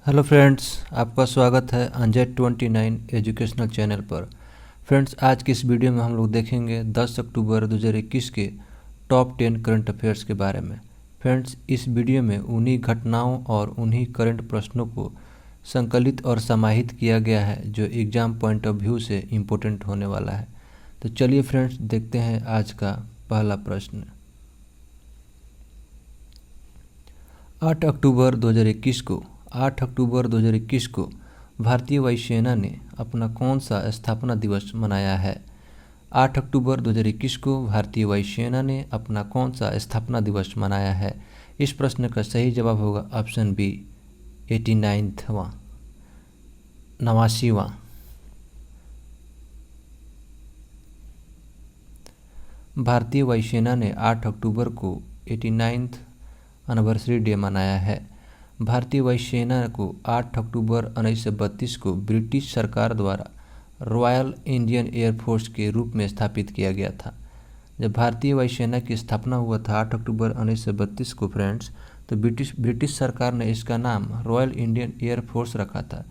Hello friends, आपका स्वागत है अंजेड 29 एजुकेशनल चैनल पर। फ्रेंड्स, आज की इस वीडियो में हम लोग देखेंगे 10 अक्टूबर 2021 के टॉप 10 करंट अफेयर्स के बारे में। फ्रेंड्स, इस वीडियो में उन्हीं घटनाओं और उन्हीं करंट प्रश्नों को संकलित और समाहित किया गया है जो एग्ज़ाम पॉइंट ऑफ व्यू से इम्पोर्टेंट होने वाला है। तो चलिए फ्रेंड्स, देखते हैं आज का पहला प्रश्न। 8 अक्टूबर 2021 को भारतीय वायुसेना ने अपना कौन सा स्थापना दिवस मनाया है? 8 अक्टूबर 2021 को भारतीय वायुसेना ने अपना कौन सा स्थापना दिवस मनाया है? इस प्रश्न का सही जवाब होगा ऑप्शन बी, 89वां, 89वां। भारतीय वायुसेना ने 8 अक्टूबर को 89th एनिवर्सरी डे मनाया है। भारतीय वायुसेना को 8 अक्टूबर 1932 को ब्रिटिश सरकार द्वारा रॉयल इंडियन एयरफोर्स के रूप में स्थापित किया गया था। जब भारतीय वायुसेना की स्थापना हुआ था 8 अक्टूबर 1932 को फ्रेंड्स, तो ब्रिटिश सरकार ने इसका नाम रॉयल इंडियन एयरफोर्स रखा था।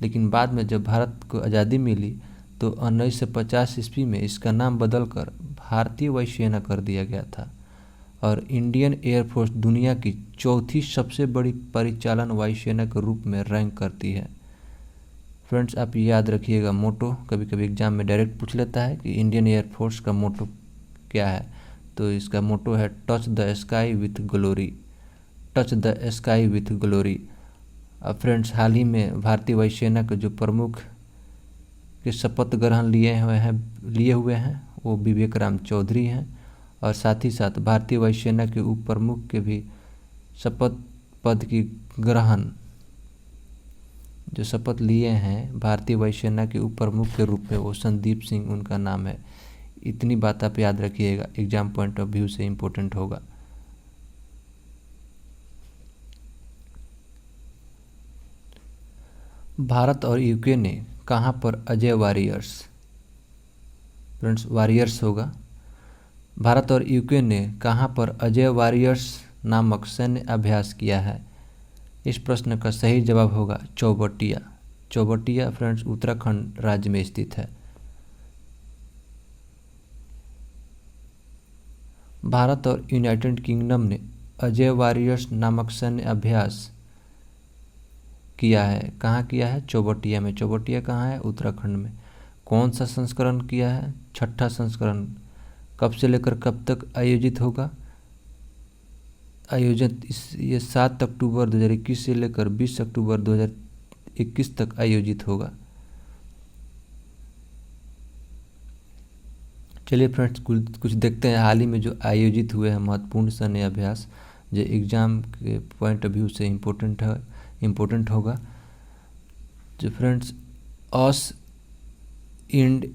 लेकिन बाद में जब भारत को आज़ादी मिली तो 1950 ईस्वी में इसका नाम बदलकर भारतीय वायुसेना कर दिया गया था। और इंडियन एयरफोर्स दुनिया की चौथी सबसे बड़ी परिचालन वायुसेना के रूप में रैंक करती है। फ्रेंड्स, आप याद रखिएगा मोटो, कभी कभी एग्जाम में डायरेक्ट पूछ लेता है कि इंडियन एयरफोर्स का मोटो क्या है। तो इसका मोटो है touch the sky with glory, touch the sky with glory. अब फ्रेंड्स, हाल ही में भारतीय वायुसेना के जो प्रमुख के शपथ ग्रहण लिए हुए हैं वो विवेक राम चौधरी हैं। और साथ ही साथ भारतीय वायुसेना के उप प्रमुख के भी शपथ पद की ग्रहण जो शपथ लिए हैं भारतीय वायुसेना के उप प्रमुख के रूप में, वो संदीप सिंह उनका नाम है। इतनी बात आप याद रखिएगा, एग्जाम पॉइंट ऑफ व्यू से इम्पोर्टेंट होगा। भारत और यूके ने कहाँ पर अजय वॉरियर्स, फ्रेंड्स वॉरियर्स होगा, भारत और यूके ने कहाँ पर अजय वॉरियर्स नामक सैन्य अभ्यास किया है? इस प्रश्न का सही जवाब होगा चौबटिया। चौबटिया फ्रेंड्स उत्तराखंड राज्य में स्थित है। भारत और यूनाइटेड किंगडम ने अजय वॉरियर्स नामक सैन्य अभ्यास किया है। कहाँ किया है? चौबटिया में। चौबटिया कहाँ है? उत्तराखंड में। कौन सा संस्करण किया है? 6ठा संस्करण। कब से लेकर कब तक आयोजित होगा? ये 7 अक्टूबर 2021 से लेकर 20 अक्टूबर 2021 तक आयोजित होगा। चलिए फ्रेंड्स, कुछ देखते हैं हाल ही में जो आयोजित हुए हैं महत्वपूर्ण सैन्य अभ्यास जो एग्जाम के पॉइंट ऑफ व्यू से इम्पोर्टेंट होगा। जो friends ऑस end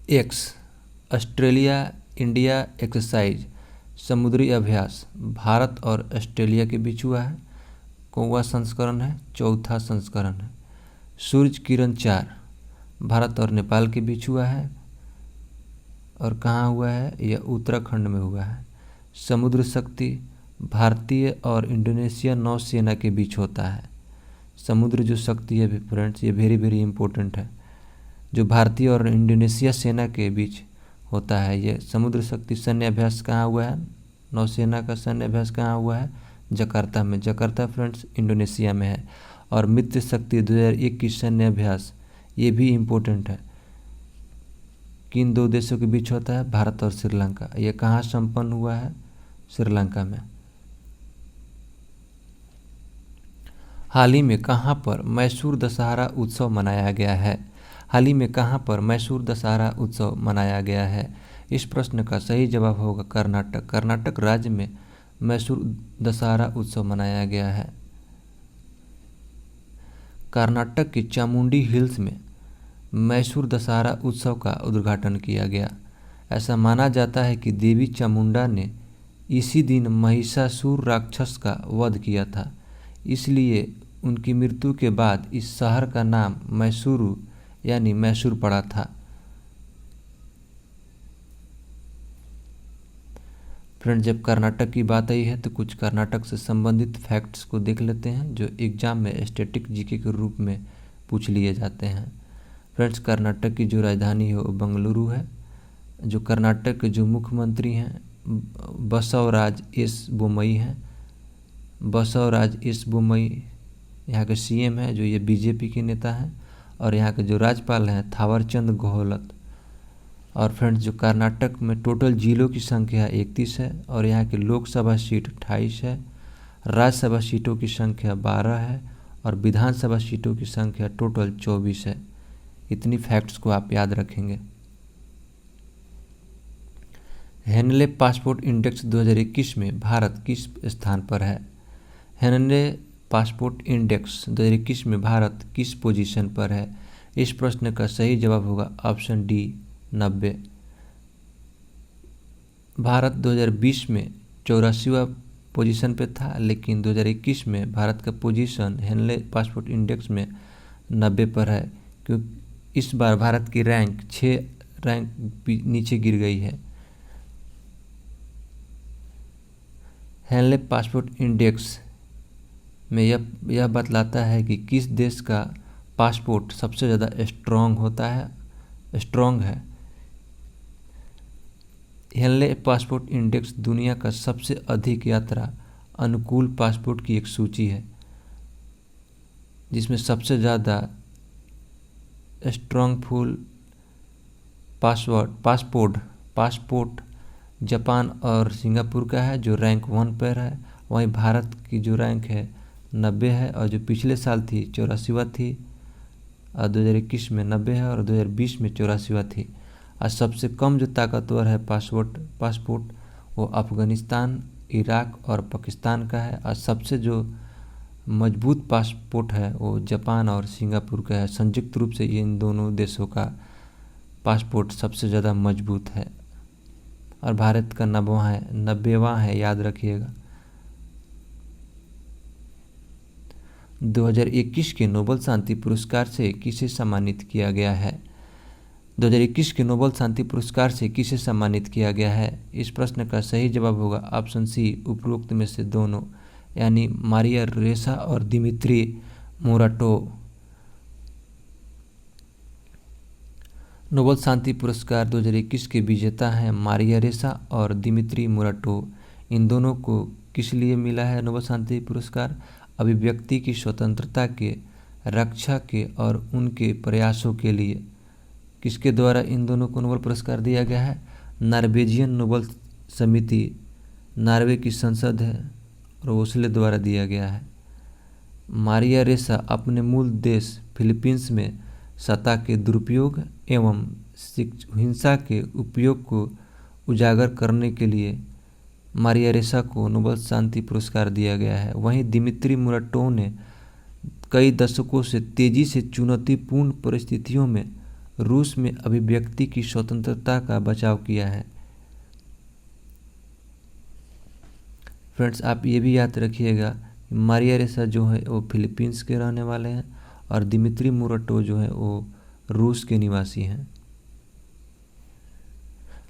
x Australia India exercise समुद्री अभ्यास भारत और ऑस्ट्रेलिया के बीच हुआ है। कौवा संस्करण है, 4था संस्करण है। सूर्य किरण 4 भारत और नेपाल के बीच हुआ है। और कहाँ हुआ है? यह उत्तराखंड में हुआ है। समुद्र शक्ति भारतीय और इंडोनेशिया नौसेना के बीच होता है। समुद्र जो शक्ति है फ्रेंड्स, ये वेरी वेरी इंपॉर्टेंट है, जो भारतीय और इंडोनेशिया सेना के बीच होता है। ये समुद्र शक्ति सैन्य अभ्यास कहाँ हुआ है? नौसेना का सैन्य अभ्यास कहाँ हुआ है? जकार्ता में। जकार्ता फ्रेंड्स इंडोनेशिया में है। और मित्र शक्ति 2001 की सैन्य अभ्यास ये भी इम्पोर्टेंट है। किन दो देशों के बीच होता है? भारत और श्रीलंका। ये कहाँ संपन्न हुआ है? श्रीलंका में। हाल ही में कहाँ पर मैसूर दशहरा उत्सव मनाया गया है? हाल ही में कहाँ पर मैसूर दशहरा उत्सव मनाया गया है? इस प्रश्न का सही जवाब होगा कर्नाटक। कर्नाटक राज्य में मैसूर दशहरा उत्सव मनाया गया है। कर्नाटक की चामुंडी हिल्स में मैसूर दशहरा उत्सव का उद्घाटन किया गया। ऐसा माना जाता है कि देवी चामुंडा ने इसी दिन महिषासुर राक्षस का वध किया था, इसलिए उनकी मृत्यु के बाद इस शहर का नाम मैसूरू यानी मैसूर पड़ा था। फ्रेंड्स, जब कर्नाटक की बात आई है तो कुछ कर्नाटक से संबंधित फैक्ट्स को देख लेते हैं जो एग्जाम में स्टैटिक जीके के रूप में पूछ लिए जाते हैं। फ्रेंड्स, कर्नाटक की जो राजधानी है वो बेंगलुरु है। जो कर्नाटक के जो मुख्यमंत्री हैं बसवराज एस बोम्मई हैं। बसवराज एस बोम्मई यहाँ के सीएम है, जो ये बीजेपी के नेता हैं। और यहाँ के जो राज्यपाल हैं थावरचंद गहलोत। और फ्रेंड्स, जो कर्नाटक में टोटल जिलों की संख्या 31 है और यहाँ की लोकसभा सीट 28 है, राज्यसभा सीटों की संख्या 12 है और विधानसभा सीटों की संख्या टोटल 24 है। इतनी फैक्ट्स को आप याद रखेंगे। हेनले पासपोर्ट इंडेक्स 2021 में भारत किस स्थान पर है? हेनले पासपोर्ट इंडेक्स 2021 में भारत किस पोजीशन पर है? इस प्रश्न का सही जवाब होगा ऑप्शन डी 90। भारत 2020 में 84वां पोजीशन पे था, लेकिन 2021 में भारत का पोजीशन हेनले पासपोर्ट इंडेक्स में 90 पर है, क्योंकि इस बार भारत की रैंक 6 रैंक नीचे गिर गई है। हेनले पासपोर्ट इंडेक्स में यह बतलाता है कि किस देश का पासपोर्ट सबसे ज़्यादा स्ट्रॉन्ग है। हेनले पासपोर्ट इंडेक्स दुनिया का सबसे अधिक यात्रा अनुकूल पासपोर्ट की एक सूची है, जिसमें सबसे ज़्यादा स्ट्रॉन्गफुल पासपोर्ट जापान और सिंगापुर का है, जो रैंक 1 पर है। वहीं भारत की जो रैंक है 90 है और जो पिछले साल थी 84वां थी। 2021 में 90 है और 2020 में 84वां थी। और सबसे कम जो ताकतवर है पासपोर्ट वो अफ़गानिस्तान, इराक और पाकिस्तान का है। और सबसे जो मजबूत पासपोर्ट है वो जापान और सिंगापुर का है। संयुक्त रूप से इन दोनों देशों का पासपोर्ट सबसे ज़्यादा मजबूत है। और भारत का 90वां है, याद रखिएगा। 2021 के नोबेल शांति पुरस्कार से किसे सम्मानित किया गया है? 2021 के नोबेल शांति पुरस्कार से किसे सम्मानित किया गया है? इस प्रश्न का सही जवाब होगा ऑप्शन सी उपरोक्त में से दोनों, यानी मारिया रेसा और दिमित्री मोराटोव। नोबेल शांति पुरस्कार 2021 के विजेता हैं मारिया रेसा और दिमित्री मोराटोव। इन दोनों को किस लिए मिला है नोबेल शांति पुरस्कार? अभिव्यक्ति की स्वतंत्रता के रक्षा के और उनके प्रयासों के लिए। किसके द्वारा इन दोनों को नोबेल पुरस्कार दिया गया है? नॉर्वेजियन नोबेल समिति, नॉर्वे की संसद है और ओस्ले द्वारा दिया गया है। मारिया रेसा अपने मूल देश फिलीपींस में सत्ता के दुरुपयोग एवं हिंसा के उपयोग को उजागर करने के लिए मारिया रेसा को नोबेल शांति पुरस्कार दिया गया है। वहीं दिमित्री मोराटोव ने कई दशकों से तेजी से चुनौतीपूर्ण परिस्थितियों में रूस में अभिव्यक्ति की स्वतंत्रता का बचाव किया है। फ्रेंड्स, आप ये भी याद रखिएगा मारिया रेसा जो है वो फिलीपींस के रहने वाले हैं और दिमित्री मोराटोव जो है वो रूस के निवासी हैं।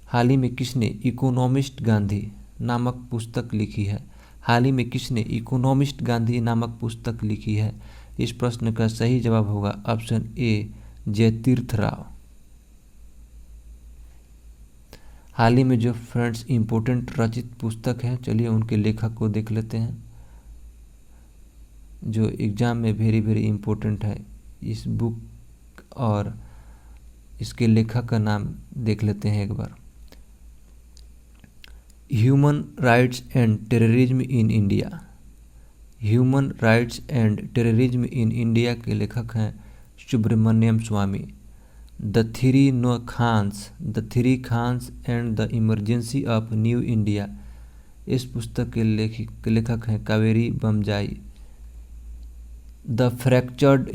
हाल ही में किसने इकोनॉमिस्ट गांधी नामक पुस्तक लिखी है? हाल ही में किसने इकोनॉमिस्ट गांधी नामक पुस्तक लिखी है? इस प्रश्न का सही जवाब होगा ऑप्शन ए जयतीर्थ राव। हाल ही में जो फ्रेंड्स इम्पोर्टेंट रचित पुस्तक है, चलिए उनके लेखक को देख लेते हैं, जो एग्जाम में वेरी वेरी इम्पोर्टेंट है। इस बुक और इसके लेखक का नाम देख लेते हैं एक बार। Human rights and terrorism in India. Human rights and terrorism in India के लेखक हैं Subramanian Swamy. The three Khans and the emergency of new India, इस पुस्तक के लेखक हैं कावेरी बमजाई। द फ्रैक्चर्ड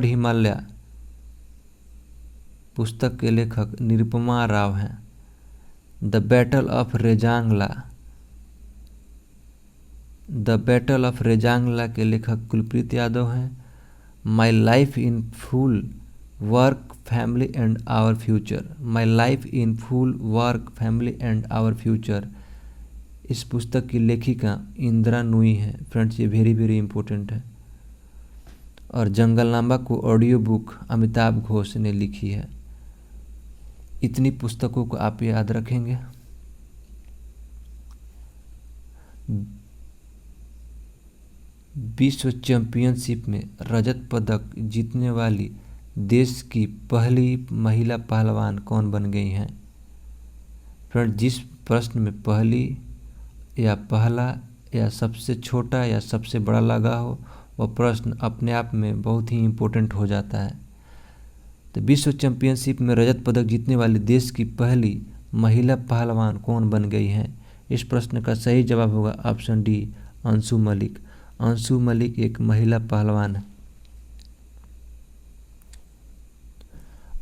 हिमालय पुस्तक के लेखक निरुपमा राव हैं। द बैटल ऑफ रेजांगला के लेखक कुलप्रीत यादव हैं। My life in full work family and our future, my life in full work family and our future. इस पुस्तक की लेखिका इंदिरा नूई है। फ्रेंड्स, ये वेरी वेरी इंपॉर्टेंट है। और जंगलनामा को ऑडियो बुक अमिताभ घोष ने लिखी है। इतनी पुस्तकों को आप याद रखेंगे। विश्व चैंपियनशिप में रजत पदक जीतने वाली देश की पहली महिला पहलवान कौन बन गई हैं? फ्रेंड, जिस प्रश्न में पहली या पहला या सबसे छोटा या सबसे बड़ा लगा हो वह प्रश्न अपने आप में बहुत ही इम्पोर्टेंट हो जाता है। तो विश्व चैंपियनशिप में रजत पदक जीतने वाली देश की पहली महिला पहलवान कौन बन गई हैं? इस प्रश्न का सही जवाब होगा ऑप्शन डी, अंशु मलिक। अंशु मलिक एक महिला पहलवान है।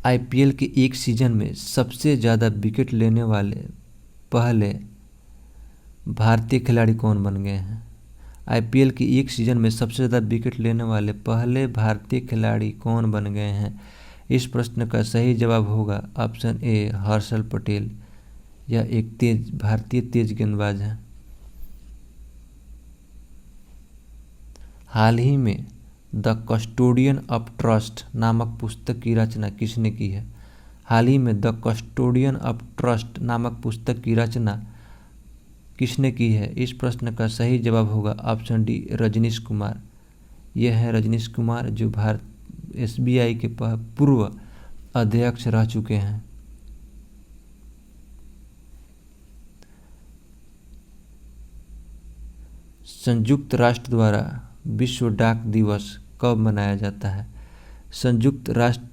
आईपीएल के एक सीजन में सबसे ज़्यादा विकेट लेने वाले पहले भारतीय खिलाड़ी कौन बन गए हैं? आईपीएल के एक सीजन में सबसे ज़्यादा विकेट लेने वाले पहले भारतीय खिलाड़ी कौन बन गए हैं? इस प्रश्न का सही जवाब होगा ऑप्शन ए, हर्षल पटेल। यह एक भारतीय तेज गेंदबाज हैं। हाल ही में द कस्टोडियन ऑफ ट्रस्ट नामक पुस्तक की रचना किसने की है? हाल ही में द कस्टोडियन ऑफ ट्रस्ट नामक पुस्तक की रचना किसने की है? इस प्रश्न का सही जवाब होगा ऑप्शन डी, रजनीश कुमार। यह है रजनीश कुमार जो एसबीआई के पूर्व अध्यक्ष रह चुके हैं। संयुक्त राष्ट्र द्वारा विश्व डाक दिवस कब मनाया जाता है? संयुक्त राष्ट्र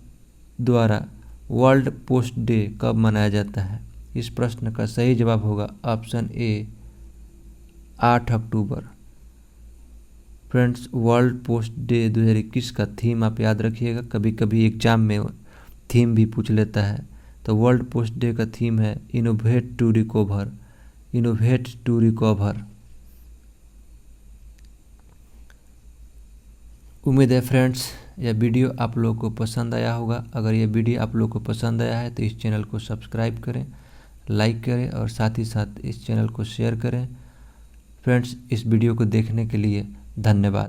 द्वारा वर्ल्ड पोस्ट डे कब मनाया जाता है? इस प्रश्न का सही जवाब होगा option A, 8 October. Friends, world post day 2021 का थीम आप याद रखिएगा। कभी कभी एग्जाम में थीम भी पूछ लेता है। तो वर्ल्ड पोस्ट डे का थीम है innovate to recover. Innovate to recover. उम्मीद है फ्रेंड्स यह वीडियो आप लोगों को पसंद आया होगा। अगर यह वीडियो आप लोगों को पसंद आया है तो इस चैनल को सब्सक्राइब करें, लाइक करें और साथ ही साथ इस चैनल को शेयर करें। फ्रेंड्स, इस वीडियो को देखने के लिए धन्यवाद।